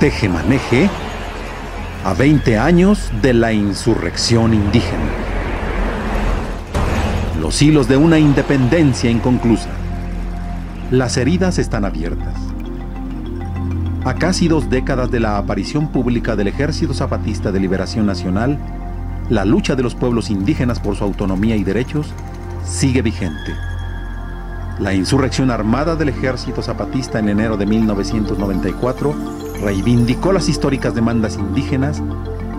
teje-maneje a 20 años de la insurrección indígena. Los hilos de una independencia inconclusa. Las heridas están abiertas. A casi 2 décadas de la aparición pública del Ejército Zapatista de Liberación Nacional, la lucha de los pueblos indígenas por su autonomía y derechos sigue vigente. La insurrección armada del Ejército Zapatista en enero de 1994 reivindicó las históricas demandas indígenas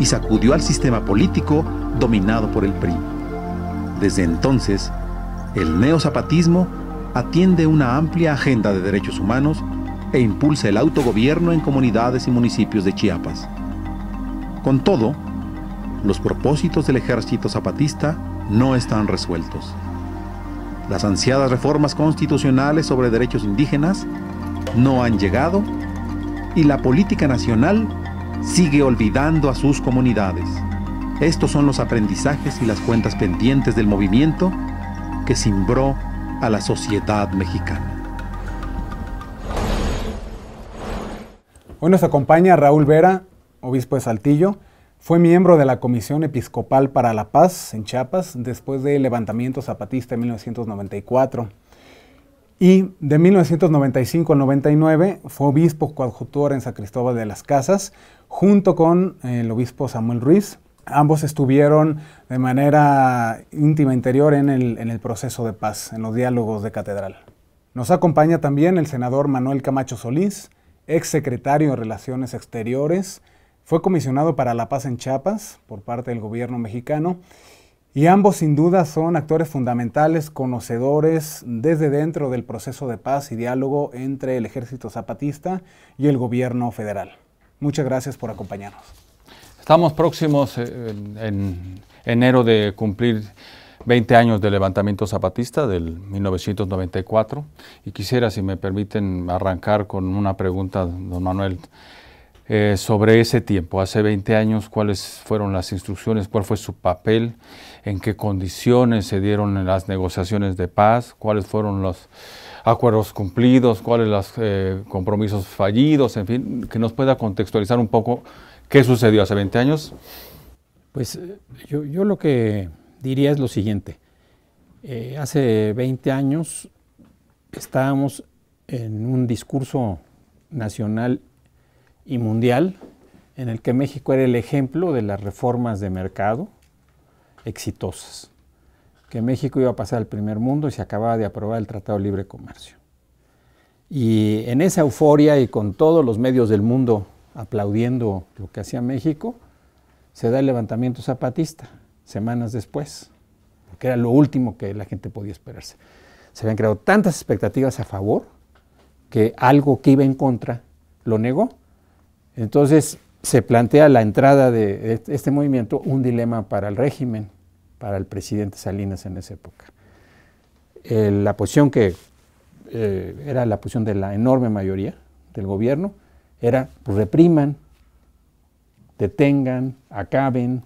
y sacudió al sistema político dominado por el PRI. Desde entonces, el neozapatismo atiende una amplia agenda de derechos humanos e impulsa el autogobierno en comunidades y municipios de Chiapas. Con todo, los propósitos del Ejército Zapatista no están resueltos. Las ansiadas reformas constitucionales sobre derechos indígenas no han llegado y la política nacional sigue olvidando a sus comunidades. Estos son los aprendizajes y las cuentas pendientes del movimiento que cimbró a la sociedad mexicana. Hoy nos acompaña Raúl Vera, obispo de Saltillo. Fue miembro de la Comisión Episcopal para la Paz en Chiapas después del levantamiento zapatista en 1994. Y de 1995 al 99 fue obispo coadjutor en San Cristóbal de las Casas, junto con el obispo Samuel Ruiz. Ambos estuvieron de manera íntima interior en el proceso de paz, en los diálogos de catedral. Nos acompaña también el senador Manuel Camacho Solís, ex secretario de Relaciones Exteriores. Fue comisionado para la paz en Chiapas por parte del gobierno mexicano. Y ambos sin duda son actores fundamentales, conocedores desde dentro del proceso de paz y diálogo entre el Ejército Zapatista y el gobierno federal. Muchas gracias por acompañarnos. Estamos próximos en enero de cumplir 20 años del levantamiento zapatista del 1994 y quisiera, si me permiten, arrancar con una pregunta, don Manuel, sobre ese tiempo, hace 20 años, ¿cuáles fueron las instrucciones, cuál fue su papel, en qué condiciones se dieron las negociaciones de paz, cuáles fueron los acuerdos cumplidos, cuáles los compromisos fallidos, en fin, que nos pueda contextualizar un poco qué sucedió hace 20 años? Pues yo lo que diría es lo siguiente. Hace 20 años estábamos en un discurso nacional y mundial en el que México era el ejemplo de las reformas de mercado exitosas, que México iba a pasar al primer mundo y se acababa de aprobar el Tratado de Libre Comercio. Y en esa euforia y con todos los medios del mundo aplaudiendo lo que hacía México, se da el levantamiento zapatista, semanas después, porque era lo último que la gente podía esperarse. Se habían creado tantas expectativas a favor que algo que iba en contra lo negó. Entonces se plantea la entrada de este movimiento un dilema para el régimen, para el presidente Salinas en esa época. La posición que era la posición de la enorme mayoría del gobierno era, pues, repriman, detengan, acaben,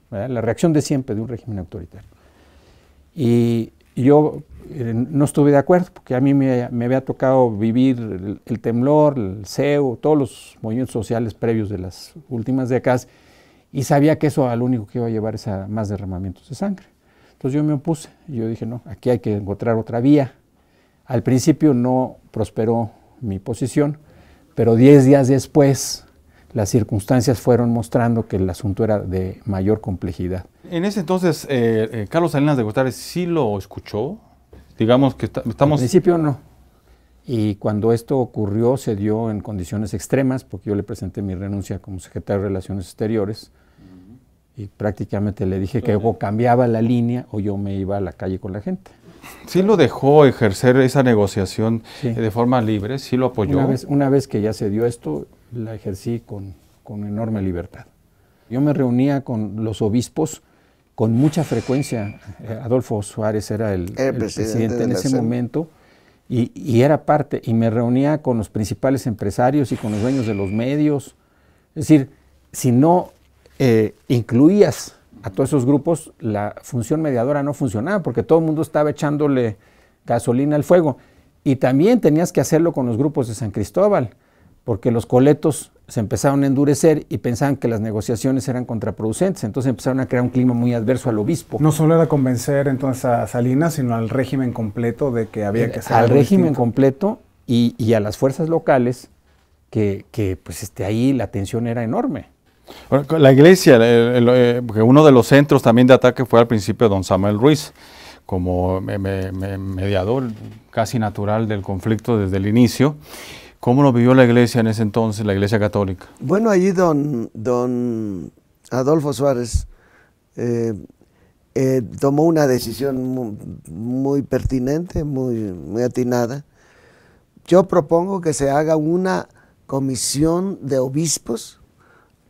¿verdad? La reacción de siempre de un régimen autoritario. Y yo no estuve de acuerdo, porque a mí me había tocado vivir el temblor, el CEO, todos los movimientos sociales previos de las últimas décadas, y sabía que eso a lo único que iba a llevar es a más derramamientos de sangre. Entonces yo me opuse, y yo dije, no, aquí hay que encontrar otra vía. Al principio no prosperó mi posición, pero 10 días después las circunstancias fueron mostrando que el asunto era de mayor complejidad. En ese entonces, Carlos Salinas de Gortari sí lo escuchó. Digamos que estamos... Al principio no. Y cuando esto ocurrió se dio en condiciones extremas, porque yo le presenté mi renuncia como secretario de Relaciones Exteriores y prácticamente le dije que o cambiaba la línea o yo me iba a la calle con la gente. ¿Sí lo dejó ejercer esa negociación de forma libre? ¿Sí lo apoyó? Una vez que ya se dio esto, la ejercí con enorme libertad. Yo me reunía con los obispos con mucha frecuencia. Adolfo Suárez era el presidente en ese momento y era parte, y me reunía con los principales empresarios y con los dueños de los medios. Es decir, si no incluías a todos esos grupos, la función mediadora no funcionaba, porque todo el mundo estaba echándole gasolina al fuego. Y también tenías que hacerlo con los grupos de San Cristóbal, porque los coletos se empezaron a endurecer y pensaban que las negociaciones eran contraproducentes, entonces empezaron a crear un clima muy adverso al obispo. No solo era convencer entonces a Salinas, sino al régimen completo de que había que hacer al algo régimen distinto. completo y a las fuerzas locales, que pues ahí la tensión era enorme. Bueno, la iglesia, porque uno de los centros también de ataque fue al principio don Samuel Ruiz, como mediador casi natural del conflicto desde el inicio. ¿Cómo lo vivió la iglesia en ese entonces, la iglesia católica? Bueno, allí don Adolfo Suárez tomó una decisión muy pertinente, muy atinada. Yo propongo que se haga una comisión de obispos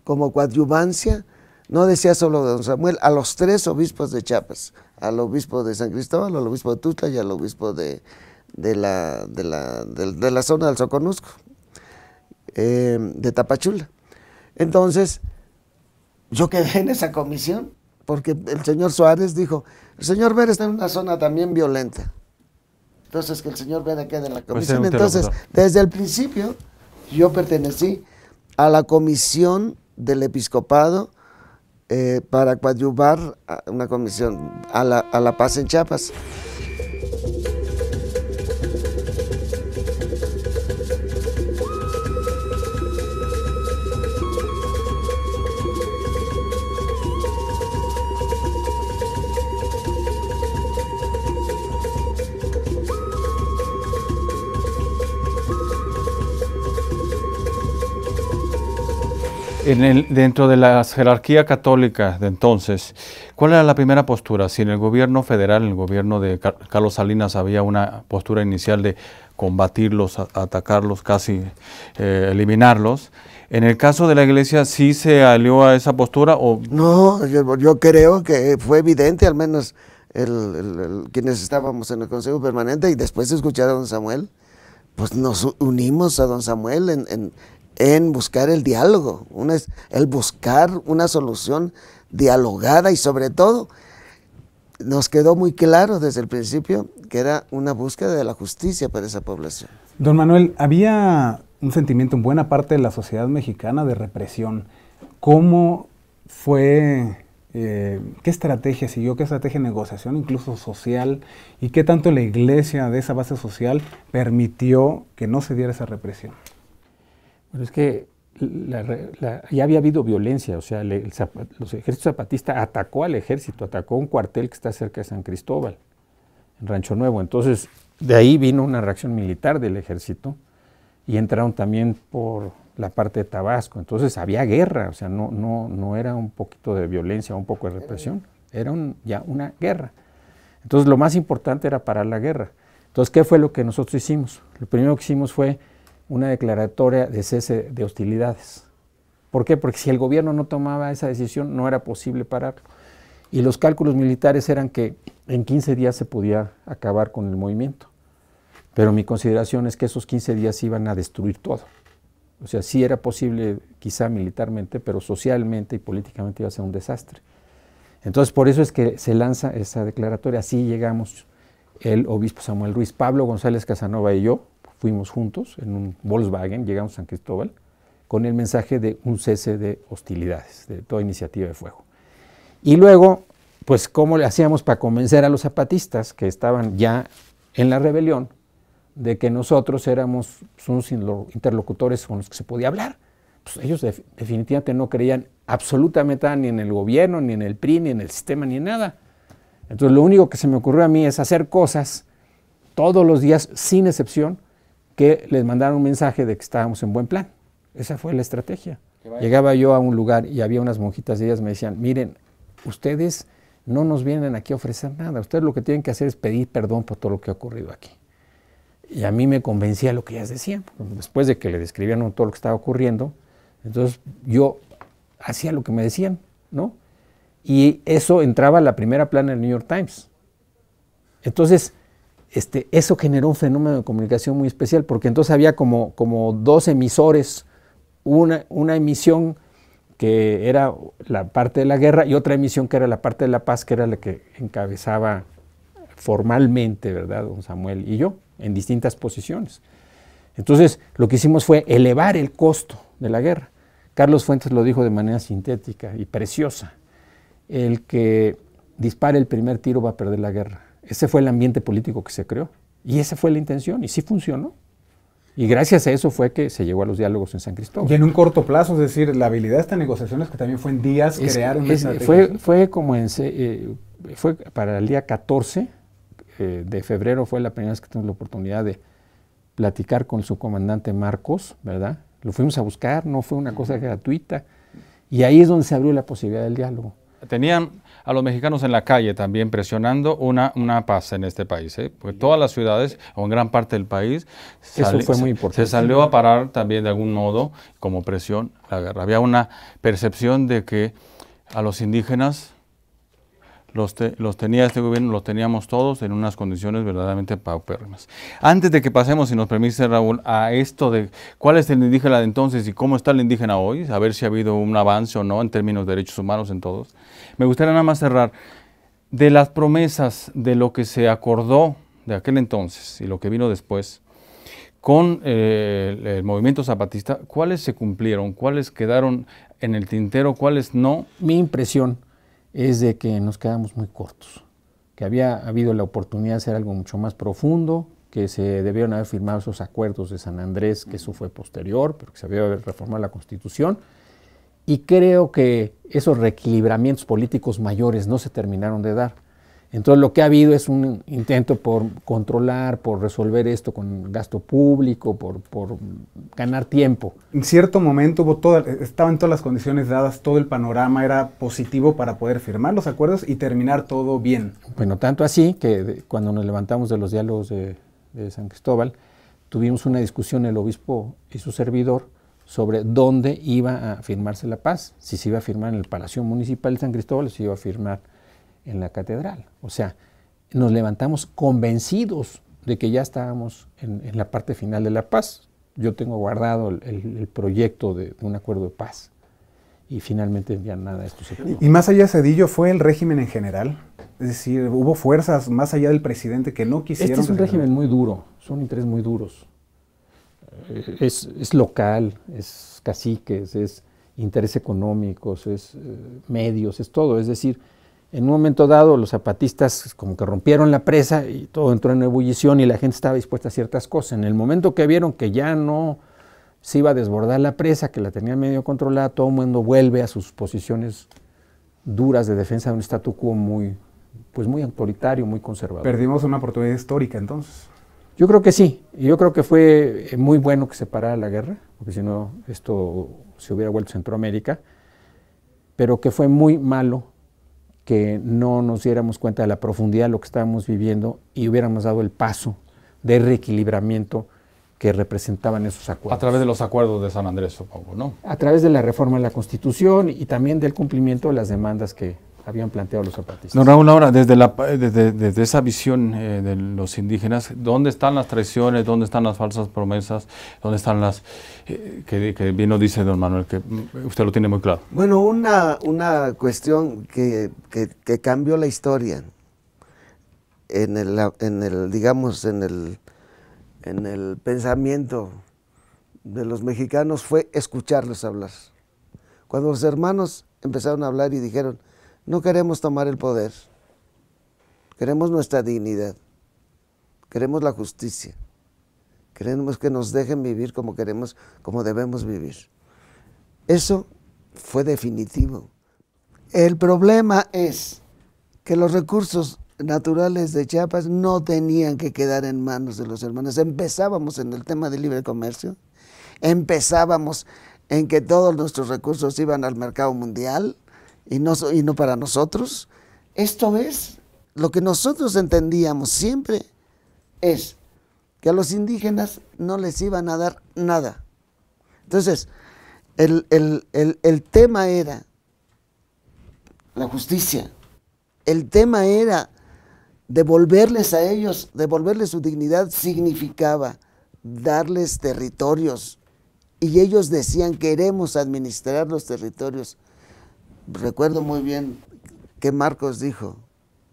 como coadyuvancia, no decía solo de don Samuel, a los 3 obispos de Chiapas, al obispo de San Cristóbal, al obispo de Tuxtla y al obispo de la zona del Soconusco, de Tapachula. Entonces, yo quedé en esa comisión, porque el señor Suárez dijo, el señor Vera está en una zona también violenta, entonces que el señor Vera quede en la comisión. Entonces, desde el principio, yo pertenecí a la comisión del episcopado para coadyuvar a una comisión a la paz en Chiapas. Dentro de la jerarquía católica de entonces, ¿cuál era la primera postura? Si en el gobierno federal, en el gobierno de Carlos Salinas, había una postura inicial de combatirlos, atacarlos, casi eliminarlos, ¿en el caso de la iglesia sí se alió a esa postura? ¿O? No, yo creo que fue evidente, al menos quienes estábamos en el Consejo Permanente y después de escuchar a don Samuel, pues nos unimos a don Samuel en buscar el diálogo, el buscar una solución dialogada y sobre todo nos quedó muy claro desde el principio que era una búsqueda de la justicia para esa población. Don Manuel, había un sentimiento en buena parte de la sociedad mexicana de represión. ¿Cómo fue, qué estrategia siguió, qué estrategia de negociación, incluso social, y qué tanto la iglesia de esa base social permitió que no se diera esa represión? Bueno, es que ya había habido violencia, o sea, los ejércitos zapatistas atacó al ejército, atacó un cuartel que está cerca de San Cristóbal, en Rancho Nuevo. Entonces, de ahí vino una reacción militar del ejército y entraron también por la parte de Tabasco. Entonces, había guerra, o sea, no era un poquito de violencia, un poco de represión, era ya una guerra. Entonces, lo más importante era parar la guerra. Entonces, ¿qué fue lo que nosotros hicimos? Lo primero que hicimos fue una declaratoria de cese de hostilidades. ¿Por qué? Porque si el gobierno no tomaba esa decisión, no era posible pararlo. Y los cálculos militares eran que en 15 días se podía acabar con el movimiento. Pero mi consideración es que esos 15 días iban a destruir todo. O sea, sí era posible quizá militarmente, pero socialmente y políticamente iba a ser un desastre. Entonces, por eso es que se lanza esa declaratoria. Así llegamos el obispo Samuel Ruiz, Pablo González Casanova y yo, fuimos juntos en un Volkswagen, llegamos a San Cristóbal, con el mensaje de un cese de hostilidades, de toda iniciativa de fuego. Y luego, pues, ¿cómo le hacíamos para convencer a los zapatistas que estaban ya en la rebelión de que nosotros éramos unos interlocutores con los que se podía hablar? Pues ellos definitivamente no creían absolutamente nada, ni en el gobierno, ni en el PRI, ni en el sistema, ni en nada. Entonces, lo único que se me ocurrió a mí es hacer cosas todos los días, sin excepción, que les mandaron un mensaje de que estábamos en buen plan. Esa fue la estrategia. Llegaba yo a un lugar y había unas monjitas y ellas me decían, miren, ustedes no nos vienen aquí a ofrecer nada, ustedes lo que tienen que hacer es pedir perdón por todo lo que ha ocurrido aquí. Y a mí me convencía lo que ellas decían, después de que le describieron todo lo que estaba ocurriendo, entonces yo hacía lo que me decían, ¿no? Y eso entraba a la primera plana del New York Times. Entonces, eso generó un fenómeno de comunicación muy especial, porque entonces había como 2 emisores, una emisión que era la parte de la guerra y otra emisión que era la parte de la paz, que era la que encabezaba formalmente, ¿verdad?, don Samuel y yo, en distintas posiciones. Entonces, lo que hicimos fue elevar el costo de la guerra. Carlos Fuentes lo dijo de manera sintética y preciosa. El que dispare el primer tiro va a perder la guerra. Ese fue el ambiente político que se creó. Y esa fue la intención, y sí funcionó. Y gracias a eso fue que se llegó a los diálogos en San Cristóbal. Y en un corto plazo, es decir, la habilidad de estas negociaciones, que también fue en días, crearon una estrategia. Fue para el día 14 de febrero, fue la primera vez que tuvimos la oportunidad de platicar con su comandante Marcos, ¿verdad? Lo fuimos a buscar, no fue una cosa gratuita. Y ahí es donde se abrió la posibilidad del diálogo. Tenían a los mexicanos en la calle también presionando una paz en este país, porque todas las ciudades, o en gran parte del país, eso fue muy importante. Se salió a parar también de algún modo, como presión, la guerra. Había una percepción de que a los indígenas los tenía este gobierno, los teníamos todos en unas condiciones verdaderamente paupérrimas. Antes de que pasemos, si nos permite, Raúl, a esto de cuál es el indígena de entonces y cómo está el indígena hoy, a ver si ha habido un avance o no en términos de derechos humanos en todos, me gustaría nada más cerrar de las promesas de lo que se acordó de aquel entonces y lo que vino después con el movimiento zapatista. ¿Cuáles se cumplieron? ¿Cuáles quedaron en el tintero? ¿Cuáles no? Mi impresión es de que nos quedamos muy cortos, que había habido la oportunidad de hacer algo mucho más profundo, que se debieron haber firmado esos acuerdos de San Andrés, que eso fue posterior, pero que se había reformado la Constitución, y creo que esos reequilibramientos políticos mayores no se terminaron de dar. Entonces lo que ha habido es un intento por controlar, por resolver esto con gasto público, por ganar tiempo. En cierto momento estaban todas las condiciones dadas, todo el panorama era positivo para poder firmar los acuerdos y terminar todo bien. Bueno, tanto así que cuando nos levantamos de los diálogos de San Cristóbal, tuvimos una discusión el obispo y su servidor sobre dónde iba a firmarse la paz, si se iba a firmar en el Palacio Municipal de San Cristóbal o si iba a firmar en la catedral. O sea, nos levantamos convencidos de que ya estábamos en la parte final de la paz. Yo tengo guardado el proyecto de un acuerdo de paz y finalmente ya nada de esto se pudo. Y más allá de Zedillo, ¿fue el régimen en general? Es decir, hubo fuerzas más allá del presidente que no quisieron... Este es un régimen muy duro, son intereses muy duros. Es local, es caciques, es intereses económicos, es medios, es todo. Es decir, en un momento dado los zapatistas como que rompieron la presa y todo entró en ebullición y la gente estaba dispuesta a ciertas cosas. En el momento que vieron que ya no se iba a desbordar la presa, que la tenían medio controlada, todo el mundo vuelve a sus posiciones duras de defensa de un statu quo muy autoritario, muy conservador. Perdimos una oportunidad histórica entonces. Yo creo que sí, y yo creo que fue muy bueno que se parara la guerra, porque si no esto se hubiera vuelto Centroamérica, pero que fue muy malo que no nos diéramos cuenta de la profundidad de lo que estábamos viviendo y hubiéramos dado el paso de reequilibramiento que representaban esos acuerdos. A través de los acuerdos de San Andrés, supongo, ¿no? A través de la reforma de la Constitución y también del cumplimiento de las demandas que habían planteado los zapatistas. Don Raúl, ahora, desde esa visión de los indígenas, ¿dónde están las traiciones? ¿Dónde están las falsas promesas? ¿Dónde están las que bien nos dice don Manuel, que usted lo tiene muy claro? Bueno, una cuestión que cambió la historia en el pensamiento de los mexicanos fue escucharlos hablar. Cuando los hermanos empezaron a hablar y dijeron: no queremos tomar el poder, queremos nuestra dignidad, queremos la justicia, queremos que nos dejen vivir como queremos, como debemos vivir. Eso fue definitivo. El problema es que los recursos naturales de Chiapas no tenían que quedar en manos de los hermanos. Empezábamos en el tema del libre comercio, empezábamos en que todos nuestros recursos iban al mercado mundial, y no para nosotros. Esto es, lo que nosotros entendíamos siempre es que a los indígenas no les iban a dar nada. Entonces, el tema era la justicia, el tema era devolverles a ellos, devolverles su dignidad, significaba darles territorios, y ellos decían: queremos administrar los territorios. Recuerdo muy bien que Marcos dijo: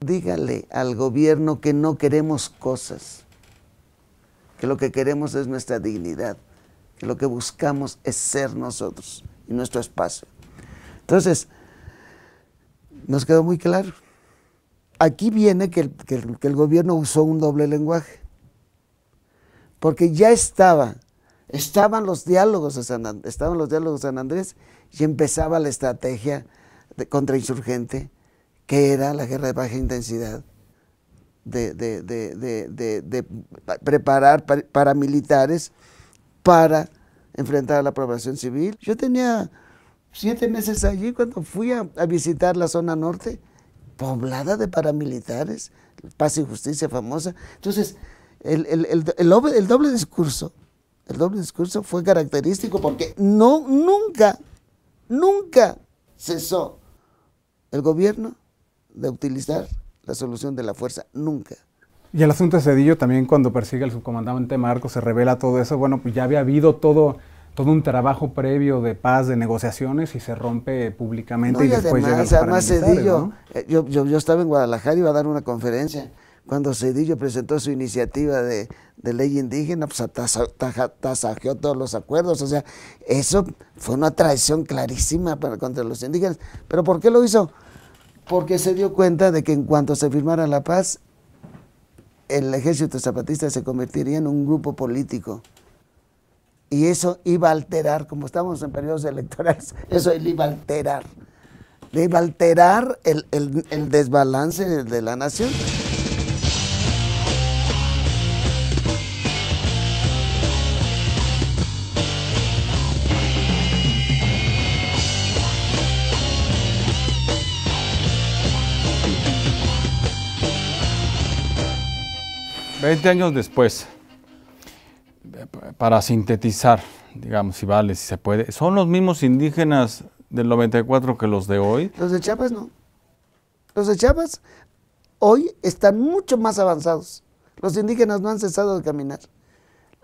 dígale al gobierno que no queremos cosas, que lo que queremos es nuestra dignidad, que lo que buscamos es ser nosotros y nuestro espacio. Entonces, nos quedó muy claro. Aquí viene que el gobierno usó un doble lenguaje, porque ya estaban los diálogos de San Andrés y empezaba la estrategia contrainsurgente, que era la guerra de baja intensidad, de preparar paramilitares para enfrentar a la población civil. Yo tenía 7 meses allí cuando fui a visitar la zona norte, poblada de paramilitares, Paz y Justicia famosa. Entonces, el doble discurso fue característico porque nunca cesó el gobierno de utilizar la solución de la fuerza, nunca. Y el asunto de Zedillo también, cuando persigue al subcomandante Marcos, se revela todo eso. Bueno, pues ya había habido todo un trabajo previo de paz, de negociaciones, y se rompe públicamente, y después llega los paramilitares, Zedillo, ¿no? yo estaba en Guadalajara y iba a dar una conferencia. Cuando Zedillo presentó su iniciativa de ley indígena, pues tasajeó todos los acuerdos. O sea, eso fue una traición clarísima contra los indígenas. ¿Pero por qué lo hizo? Porque se dio cuenta de que en cuanto se firmara la paz, el ejército zapatista se convertiría en un grupo político. Y eso iba a alterar, como estamos en periodos electorales, eso le iba a alterar. Le iba a alterar el desbalance de la nación. Veinte años después, para sintetizar, digamos, si vale, si se puede, ¿son los mismos indígenas del 94 que los de hoy? Los de Chiapas no. Los de Chiapas hoy están mucho más avanzados. Los indígenas no han cesado de caminar.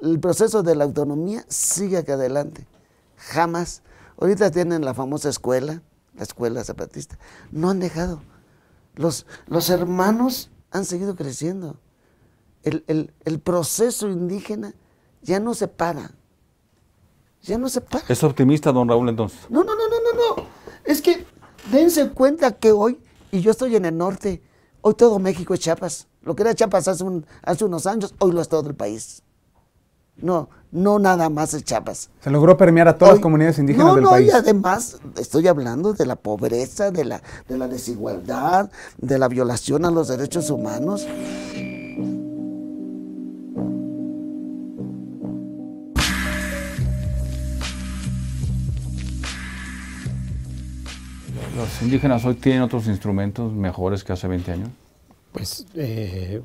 El proceso de la autonomía sigue acá adelante. Jamás. Ahorita tienen la famosa escuela, la escuela zapatista. No han dejado. Los hermanos han seguido creciendo. El proceso indígena ya no se para. Ya no se para. ¿Es optimista, don Raúl, entonces? No. Es que dense cuenta que hoy, y yo estoy en el norte, hoy todo México es Chiapas. Lo que era Chiapas hace unos años, hoy lo es todo el país. No nada más es Chiapas. Se logró permear a todas las comunidades indígenas del país. Y además estoy hablando de la pobreza, de la desigualdad, de la violación a los derechos humanos. ¿Los indígenas hoy tienen otros instrumentos mejores que hace 20 años? Pues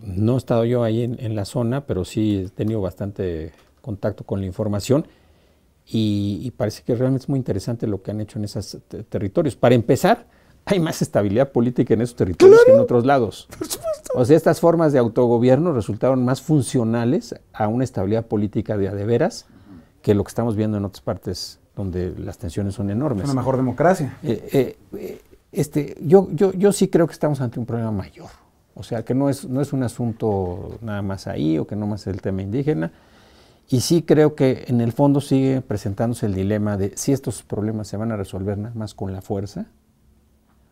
no he estado yo ahí en la zona, pero sí he tenido bastante contacto con la información y parece que realmente es muy interesante lo que han hecho en esos territorios. Para empezar, hay más estabilidad política en esos territorios que en otros lados. Por supuesto. O sea, estas formas de autogobierno resultaron más funcionales a una estabilidad política de veras que lo que estamos viendo en otras partes donde las tensiones son enormes. Una mejor democracia. Yo sí creo que estamos ante un problema mayor. O sea, que no es un asunto nada más ahí o que no más es el tema indígena. Y sí creo que en el fondo sigue presentándose el dilema de si estos problemas se van a resolver nada más con la fuerza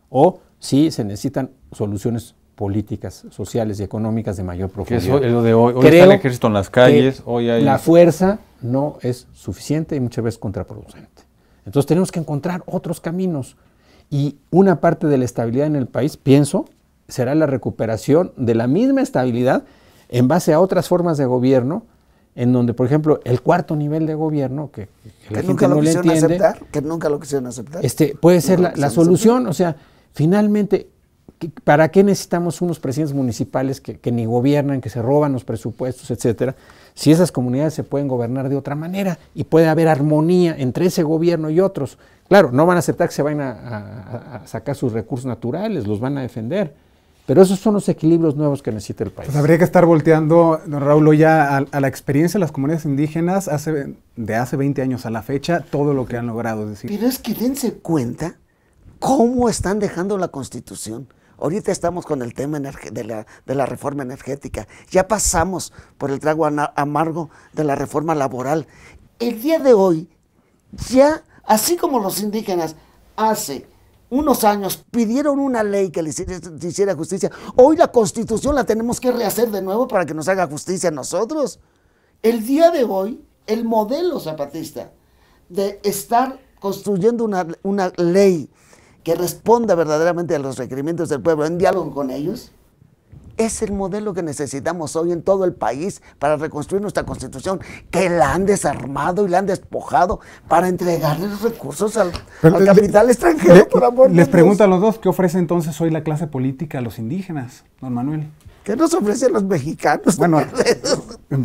o si se necesitan soluciones políticas, sociales y económicas de mayor profundidad. Que es lo de hoy. Hoy está el ejército en las calles. Hoy hay... La fuerza no es suficiente y muchas veces contraproducente. Entonces tenemos que encontrar otros caminos. Y una parte de la estabilidad en el país, pienso, será la recuperación de la misma estabilidad en base a otras formas de gobierno, en donde, por ejemplo, el cuarto nivel de gobierno, que la gente no le entiende, que nunca lo quisieron aceptar. Puede ser la solución. O sea, finalmente, ¿para qué necesitamos unos presidentes municipales que ni gobiernan, que se roban los presupuestos, etcétera? Si esas comunidades se pueden gobernar de otra manera y puede haber armonía entre ese gobierno y otros. Claro, no van a aceptar que se vayan a sacar sus recursos naturales, los van a defender. Pero esos son los equilibrios nuevos que necesita el país. Pues habría que estar volteando, don Raúl, ya a la experiencia de las comunidades indígenas de hace 20 años a la fecha, todo lo que han logrado. Es decir. Pero es que dense cuenta cómo están dejando la Constitución. Ahorita estamos con el tema de la reforma energética. Ya pasamos por el trago amargo de la reforma laboral. El día de hoy, ya, así como los indígenas hace unos años pidieron una ley que les hiciera justicia, hoy la Constitución la tenemos que rehacer de nuevo para que nos haga justicia a nosotros. El día de hoy, el modelo zapatista de estar construyendo una ley que responda verdaderamente a los requerimientos del pueblo en diálogo con ellos, es el modelo que necesitamos hoy en todo el país para reconstruir nuestra Constitución, que la han desarmado y la han despojado para entregarle los recursos al capital extranjero, por amor de Dios. Les pregunto a los dos, ¿qué ofrece entonces hoy la clase política a los indígenas, don Manuel? ¿Qué nos ofrecen los mexicanos? Bueno,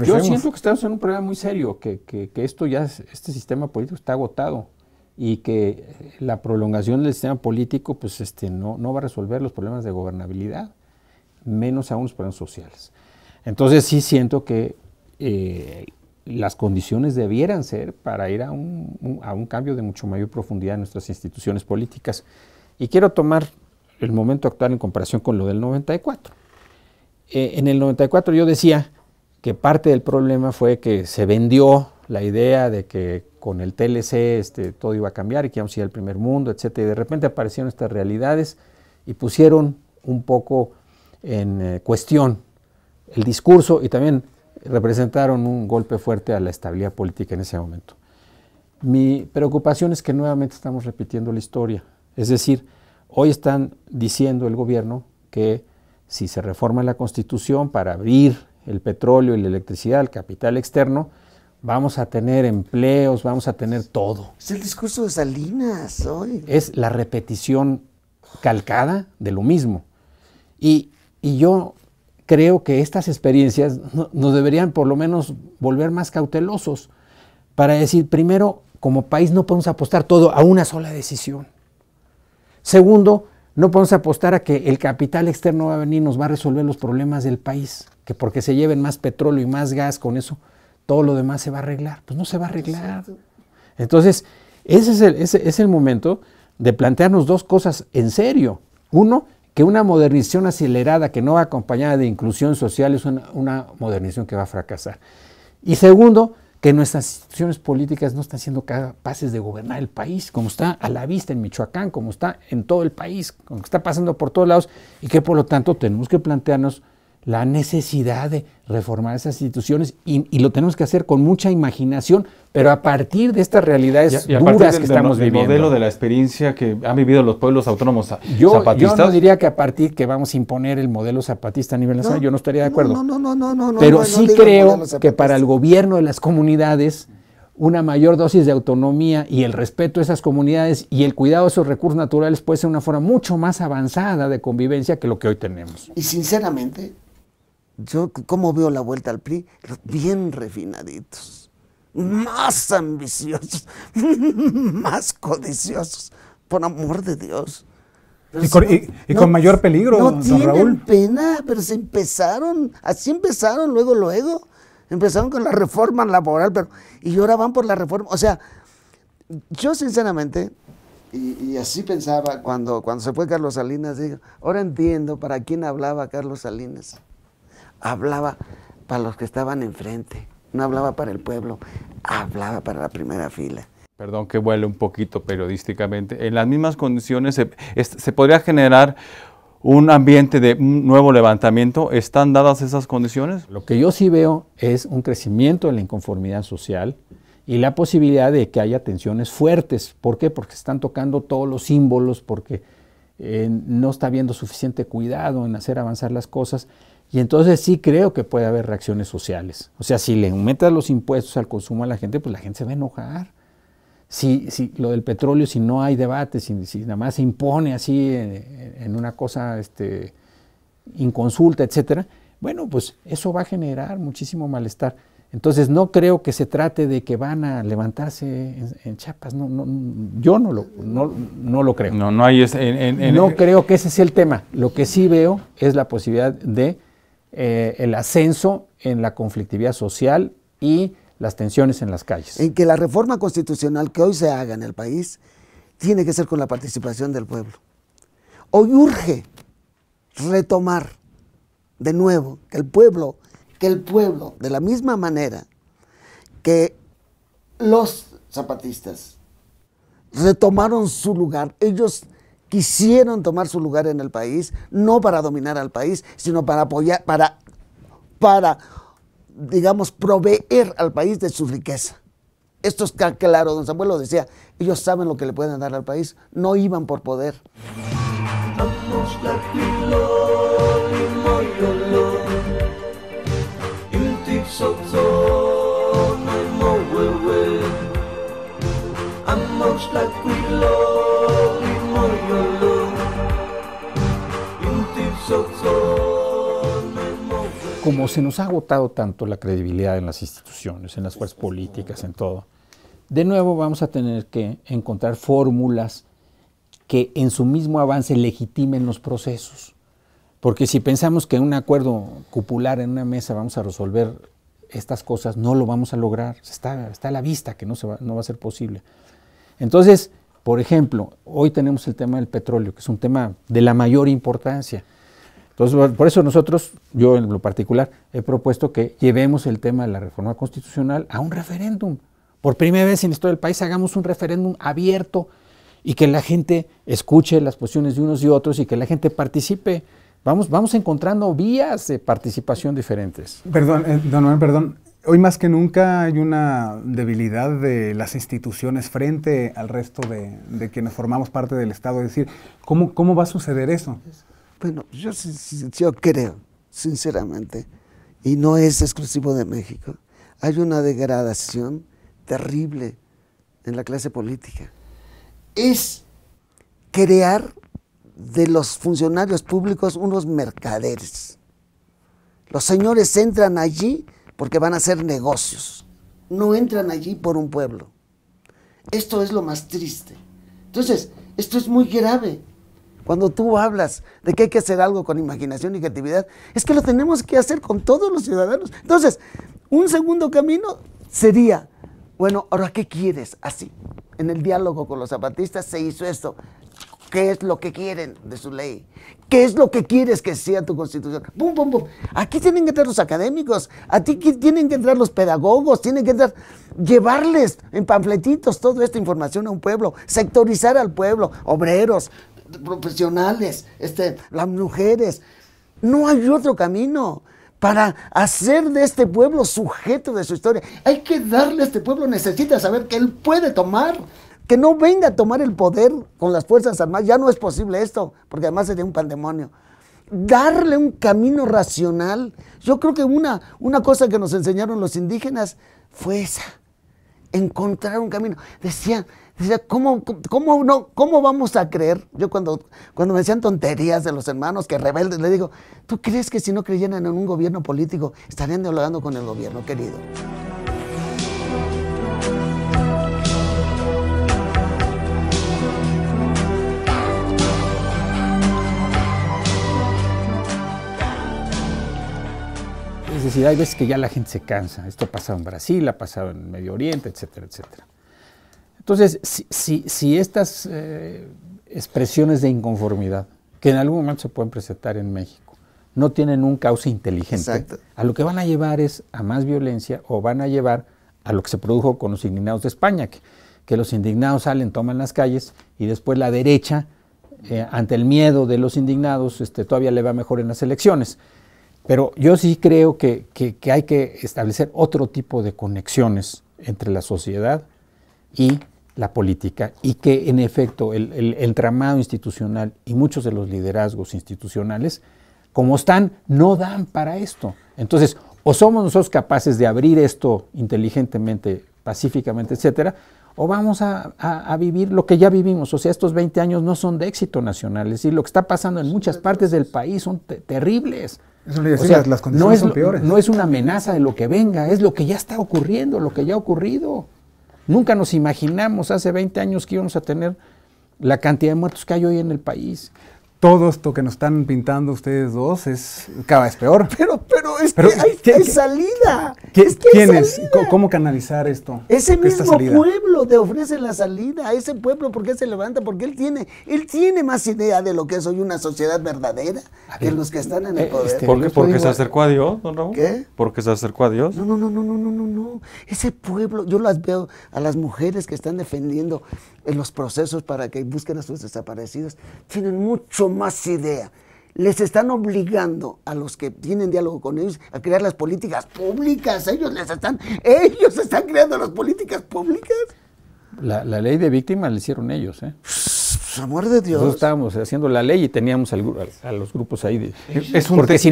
yo siento que estamos en un problema muy serio, que esto ya, este sistema político está agotado y que la prolongación del sistema político pues no va a resolver los problemas de gobernabilidad, menos aún los problemas sociales. Entonces sí siento que las condiciones debieran ser para ir a un cambio de mucho mayor profundidad en nuestras instituciones políticas. Y quiero tomar el momento actual en comparación con lo del 94. En el 94 yo decía que parte del problema fue que se vendió la idea de que con el TLC todo iba a cambiar y que íbamos a ir al primer mundo, etc. Y de repente aparecieron estas realidades y pusieron un poco en cuestión el discurso y también representaron un golpe fuerte a la estabilidad política en ese momento. Mi preocupación es que nuevamente estamos repitiendo la historia. Es decir, hoy están diciendo el gobierno que si se reforma la Constitución para abrir el petróleo y la electricidad al capital externo, vamos a tener empleos, vamos a tener todo. Es el discurso de Salinas hoy. Es la repetición calcada de lo mismo. Y yo creo que estas experiencias nos deberían por lo menos volver más cautelosos para decir, primero, como país no podemos apostar todo a una sola decisión. Segundo, no podemos apostar a que el capital externo va a venir y nos va a resolver los problemas del país, que porque se lleven más petróleo y más gas, con eso todo lo demás se va a arreglar. Pues no se va a arreglar. Entonces, ese es el momento de plantearnos dos cosas en serio. Uno, que una modernización acelerada que no va acompañada de inclusión social es una modernización que va a fracasar. Y segundo, que nuestras instituciones políticas no están siendo capaces de gobernar el país, como está a la vista en Michoacán, como está en todo el país, como está pasando por todos lados, y que por lo tanto tenemos que plantearnos la necesidad de reformar esas instituciones y lo tenemos que hacer con mucha imaginación, pero a partir de estas realidades duras que estamos viviendo. El modelo de la experiencia que han vivido los pueblos autónomos zapatistas. Yo no diría que a partir que vamos a imponer el modelo zapatista a nivel nacional, yo no estaría de acuerdo. No. Pero sí creo que para el gobierno de las comunidades, una mayor dosis de autonomía y el respeto a esas comunidades y el cuidado de esos recursos naturales puede ser una forma mucho más avanzada de convivencia que lo que hoy tenemos. Y sinceramente, yo como veo la vuelta al PRI, bien refinaditos, más ambiciosos, más codiciosos, por amor de Dios. Y con mayor peligro, no don tienen Raúl. pena, pero así empezaron, luego, empezaron con la reforma laboral, y ahora van por la reforma. O sea, yo sinceramente, y así pensaba cuando se fue Carlos Salinas, digo, ahora entiendo para quién hablaba Carlos Salinas. Hablaba para los que estaban enfrente, no hablaba para el pueblo, hablaba para la primera fila. Perdón que vuele un poquito periodísticamente, en las mismas condiciones se podría generar un ambiente de un nuevo levantamiento. ¿Están dadas esas condiciones? Lo que yo sí veo es un crecimiento en la inconformidad social y la posibilidad de que haya tensiones fuertes. ¿Por qué? Porque se están tocando todos los símbolos, porque no está habiendo suficiente cuidado en hacer avanzar las cosas. Y entonces sí creo que puede haber reacciones sociales. O sea, si le aumentas los impuestos al consumo a la gente, pues la gente se va a enojar. Si lo del petróleo, si no hay debate, si nada más se impone así en una cosa inconsulta, etcétera, bueno, pues eso va a generar muchísimo malestar. Entonces no creo que se trate de que van a levantarse en Chiapas. Yo no lo creo. No hay no creo que ese sea el tema. Lo que sí veo es la posibilidad de el ascenso en la conflictividad social y las tensiones en las calles. En que la reforma constitucional que hoy se haga en el país tiene que ser con la participación del pueblo. Hoy urge retomar de nuevo que el pueblo, de la misma manera que los zapatistas retomaron su lugar, ellos quisieron tomar su lugar en el país, no para dominar al país, sino para apoyar, para digamos, proveer al país de su riqueza. Esto está claro, don Samuel lo decía, ellos saben lo que le pueden dar al país, no iban por poder. Como se nos ha agotado tanto la credibilidad en las instituciones, en las fuerzas políticas, en todo, de nuevo vamos a tener que encontrar fórmulas que en su mismo avance legitimen los procesos. Porque si pensamos que en un acuerdo cupular en una mesa vamos a resolver estas cosas, no lo vamos a lograr. Está a la vista que no va a ser posible. Entonces, por ejemplo, hoy tenemos el tema del petróleo, que es un tema de la mayor importancia. Entonces, por eso nosotros, yo en lo particular, he propuesto que llevemos el tema de la reforma constitucional a un referéndum. Por primera vez en la historia del país hagamos un referéndum abierto y que la gente escuche las posiciones de unos y otros y que la gente participe. Vamos encontrando vías de participación diferentes. Perdón, don Manuel, perdón. Hoy más que nunca hay una debilidad de las instituciones frente al resto de quienes formamos parte del Estado. Es decir, ¿cómo va a suceder eso? Bueno, yo creo, sinceramente, y no es exclusivo de México, hay una degradación terrible en la clase política. Es crear de los funcionarios públicos unos mercaderes. Los señores entran allí porque van a hacer negocios, no entran allí por un pueblo. Esto es lo más triste. Entonces, esto es muy grave. Cuando tú hablas de que hay que hacer algo con imaginación y creatividad, es que lo tenemos que hacer con todos los ciudadanos. Entonces, un segundo camino sería, bueno, ahora, ¿qué quieres? Así, en el diálogo con los zapatistas se hizo esto. ¿Qué es lo que quieren de su ley? ¿Qué es lo que quieres que sea tu constitución? ¡Pum, pum, pum! Aquí tienen que entrar los académicos, aquí tienen que entrar los pedagogos, tienen que entrar, llevarles en panfletitos toda esta información a un pueblo, sectorizar al pueblo, obreros, profesionales, las mujeres. No hay otro camino para hacer de este pueblo sujeto de su historia. Hay que darle a este pueblo, necesita saber que él puede tomar, que no venga a tomar el poder con las Fuerzas Armadas. Ya no es posible esto, porque además sería un pandemonio. Darle un camino racional. Yo creo que una cosa que nos enseñaron los indígenas fue esa, encontrar un camino. Decía, ¿cómo vamos a creer? Yo cuando me decían tonterías de los hermanos que rebeldes, le digo, ¿tú crees que si no creyeran en un gobierno político estarían dialogando con el gobierno, querido? Es decir, hay veces que ya la gente se cansa. Esto ha pasado en Brasil, ha pasado en Medio Oriente, etcétera, etcétera. Entonces, si estas expresiones de inconformidad, que en algún momento se pueden presentar en México, no tienen un cauce inteligente, exacto, a lo que van a llevar es a más violencia o van a llevar a lo que se produjo con los indignados de España, que los indignados salen, toman las calles y después la derecha, ante el miedo de los indignados, todavía le va mejor en las elecciones. Pero yo sí creo que hay que establecer otro tipo de conexiones entre la sociedad y la política, y que en efecto el entramado institucional y muchos de los liderazgos institucionales, como están, no dan para esto. Entonces, o somos nosotros capaces de abrir esto inteligentemente, pacíficamente, etcétera, o vamos a vivir lo que ya vivimos. O sea, estos 20 años no son de éxito nacional, es decir, lo que está pasando en muchas partes del país son terribles. Eso le decía, o sea, las condiciones son peores. No es una amenaza de lo que venga, es lo que ya está ocurriendo, lo que ya ha ocurrido. Nunca nos imaginamos hace 20 años que íbamos a tener la cantidad de muertos que hay hoy en el país. todo esto que nos están pintando ustedes dos es cada vez peor. Pero es Pero, que hay salida. Es que hay ¿Quién es? salida. ¿Cómo canalizar esto? Ese esta mismo salida? pueblo te ofrece la salida, a ese pueblo, ¿por qué se levanta? Porque él tiene más idea de lo que es hoy una sociedad verdadera que los que están en el poder. ¿Por qué? ¿Porque se acercó a Dios, don Raúl? ¿Qué? ¿Porque se acercó a Dios? No. Ese pueblo, yo las veo a las mujeres que están defendiendo en los procesos para que busquen a sus desaparecidos, tienen mucho más idea. Les están obligando a los que tienen diálogo con ellos a crear las políticas públicas. Ellos están creando las políticas públicas. La ley de víctimas la hicieron ellos, ¿eh? Por amor de Dios. Nosotros estábamos haciendo la ley y teníamos a los grupos ahí. Porque si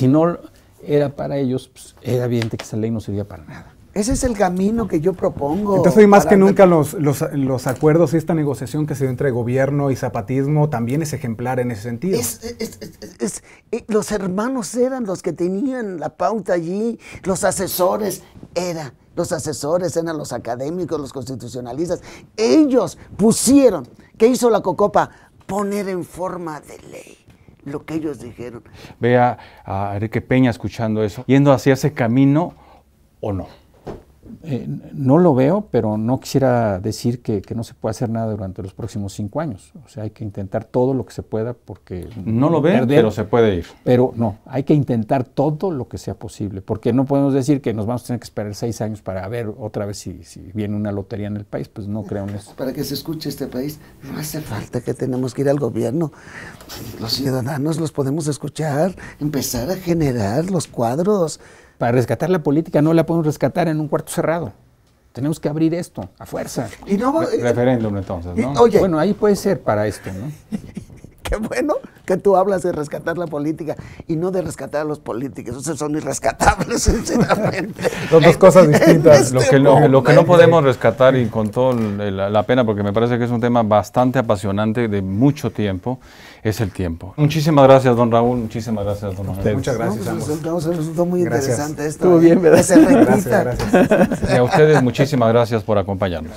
no era para ellos, pues, era evidente que esa ley no servía para nada. Ese es el camino que yo propongo. Entonces hoy más que nunca los acuerdos y esta negociación que se dio entre gobierno y zapatismo también es ejemplar en ese sentido. Los hermanos eran los que tenían la pauta allí, los asesores eran los académicos, los constitucionalistas. Ellos pusieron, ¿qué hizo la COCOPA? Poner en forma de ley lo que ellos dijeron. Vea a Enrique Peña escuchando eso, yendo hacia ese camino o no. No lo veo, pero no quisiera decir que no se puede hacer nada durante los próximos 5 años. O sea, hay que intentar todo lo que se pueda porque... No lo ven, pero se puede ir. Pero no, hay que intentar todo lo que sea posible, porque no podemos decir que nos vamos a tener que esperar 6 años para ver otra vez si viene una lotería en el país, pues no creo en eso. Para que se escuche este país, no hace falta que tenemos que ir al gobierno. Los ciudadanos los podemos escuchar, empezar a generar los cuadros. Para rescatar la política no la podemos rescatar en un cuarto cerrado. Tenemos que abrir esto a fuerza. Y no, Referéndum entonces, ¿no? Oye, bueno, ahí puede ser para esto, ¿no? Qué bueno que tú hablas de rescatar la política y no de rescatar a los políticos. Esos son irrescatables, sinceramente. Son dos cosas distintas. Lo que no podemos rescatar, y con toda la pena, porque me parece que es un tema bastante apasionante de mucho tiempo, es el tiempo. Muchísimas gracias, don Raúl. Muchísimas gracias, don Raúl. Muchas gracias a ambos. Resultó muy Gracias. interesante esto. Estuvo bien, ¿verdad? Que se repita. Gracias. Y a ustedes muchísimas gracias por acompañarnos.